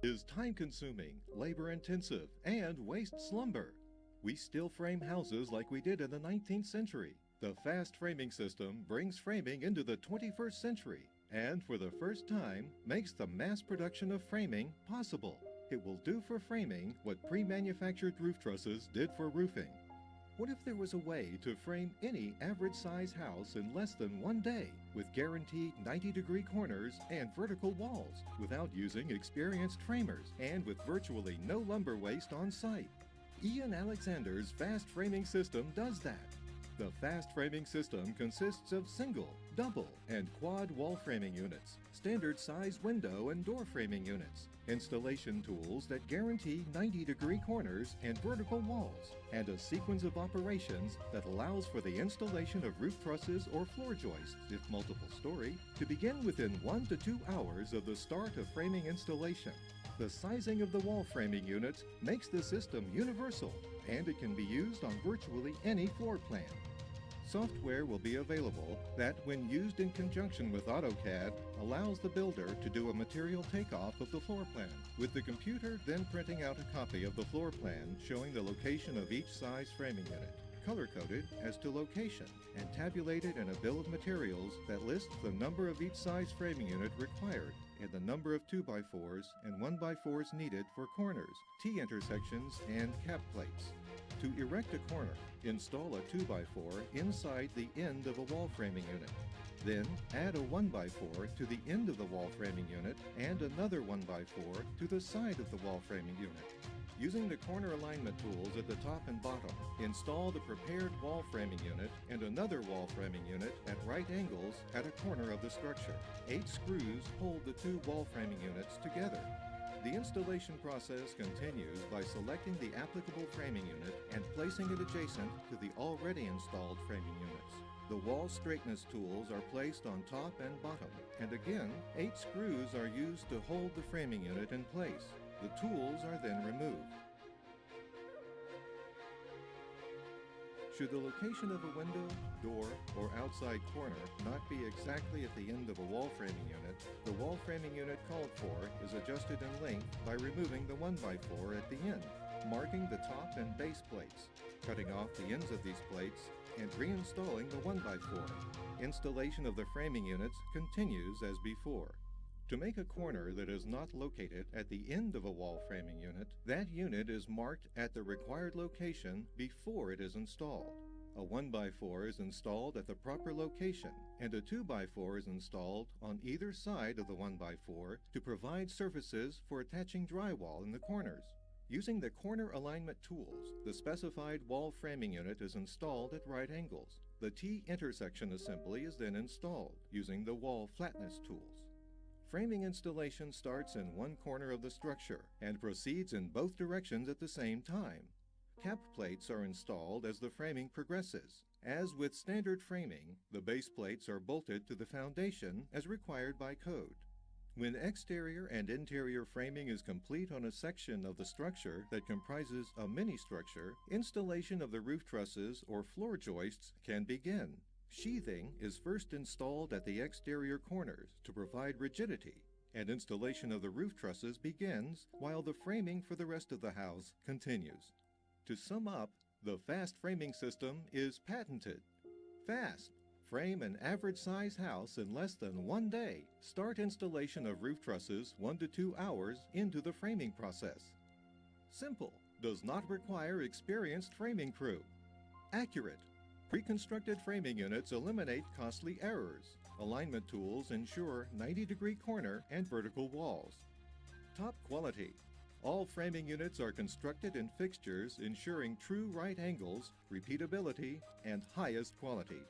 is time-consuming, labor-intensive, and wastes lumber. We still frame houses like we did in the 19th century. The fast framing system brings framing into the 21st century and for the first time makes the mass production of framing possible. It will do for framing what pre-manufactured roof trusses did for roofing. What if there was a way to frame any average-size house in less than 1 day with guaranteed 90-degree corners and vertical walls without using experienced framers and with virtually no lumber waste on site? Ian Alexander's fast framing system does that. The fast framing system consists of single, double, and quad wall framing units, standard size window and door framing units, installation tools that guarantee 90-degree corners and vertical walls, and a sequence of operations that allows for the installation of roof trusses or floor joists, if multiple story, to begin within 1 to 2 hours of the start of framing installation. The sizing of the wall framing units makes the system universal, and it can be used on virtually any floor plan. Software will be available that, when used in conjunction with AutoCAD, allows the builder to do a material takeoff of the floor plan, with the computer then printing out a copy of the floor plan showing the location of each size framing unit, color-coded as to location, and tabulated in a bill of materials that lists the number of each size framing unit required and the number of 2x4s and 1x4s needed for corners, T-intersections, and cap plates. To erect a corner, install a 2x4 inside the end of a wall framing unit. Then add a 1x4 to the end of the wall framing unit and another 1x4 to the side of the wall framing unit. Using the corner alignment tools at the top and bottom, install the prepared wall framing unit and another wall framing unit at right angles at a corner of the structure. 8 screws hold the 2 wall framing units together. The installation process continues by selecting the applicable framing unit and placing it adjacent to the already installed framing units. The wall straightness tools are placed on top and bottom, and again, 8 screws are used to hold the framing unit in place. The tools are then removed. Should the location of a window, door, or outside corner not be exactly at the end of a wall framing unit, the wall framing unit called for is adjusted in length by removing the 1x4 at the end, marking the top and base plates, cutting off the ends of these plates, and reinstalling the 1x4. Installation of the framing units continues as before. To make a corner that is not located at the end of a wall framing unit, that unit is marked at the required location before it is installed. A 1x4 is installed at the proper location, and a 2x4 is installed on either side of the 1x4 to provide surfaces for attaching drywall in the corners. Using the corner alignment tools, the specified wall framing unit is installed at right angles. The T-intersection assembly is then installed using the wall flatness tools. Framing installation starts in one corner of the structure and proceeds in both directions at the same time. Cap plates are installed as the framing progresses. As with standard framing, the base plates are bolted to the foundation as required by code. When exterior and interior framing is complete on a section of the structure that comprises a mini-structure, installation of the roof trusses or floor joists can begin. Sheathing is first installed at the exterior corners to provide rigidity, and installation of the roof trusses begins while the framing for the rest of the house continues. To sum up, the fast framing system is patented. Fast. Frame an average-size house in less than 1 day. Start installation of roof trusses 1 to 2 hours into the framing process. Simple. Does not require experienced framing crew. Accurate. Pre-constructed framing units eliminate costly errors. Alignment tools ensure 90-degree corner and vertical walls. Top quality. All framing units are constructed in fixtures ensuring true right angles, repeatability, and highest quality.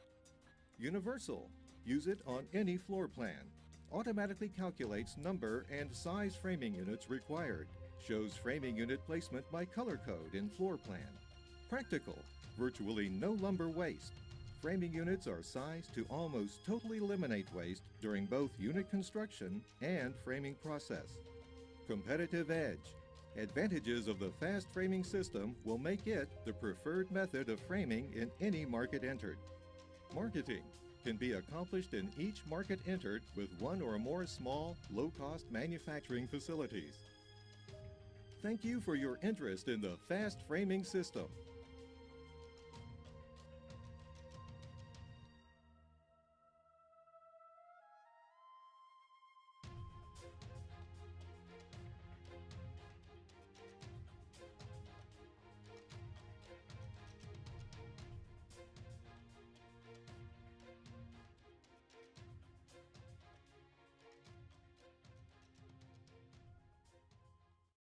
Universal. Use it on any floor plan. Automatically calculates number and size framing units required. Shows framing unit placement by color code in floor plan. Practical. Virtually no lumber waste. Framing units are sized to almost totally eliminate waste during both unit construction and framing process. Competitive edge. Advantages of the fast framing system will make it the preferred method of framing in any market entered. Marketing can be accomplished in each market entered with one or more small, low-cost manufacturing facilities. Thank you for your interest in the Fast Framing System.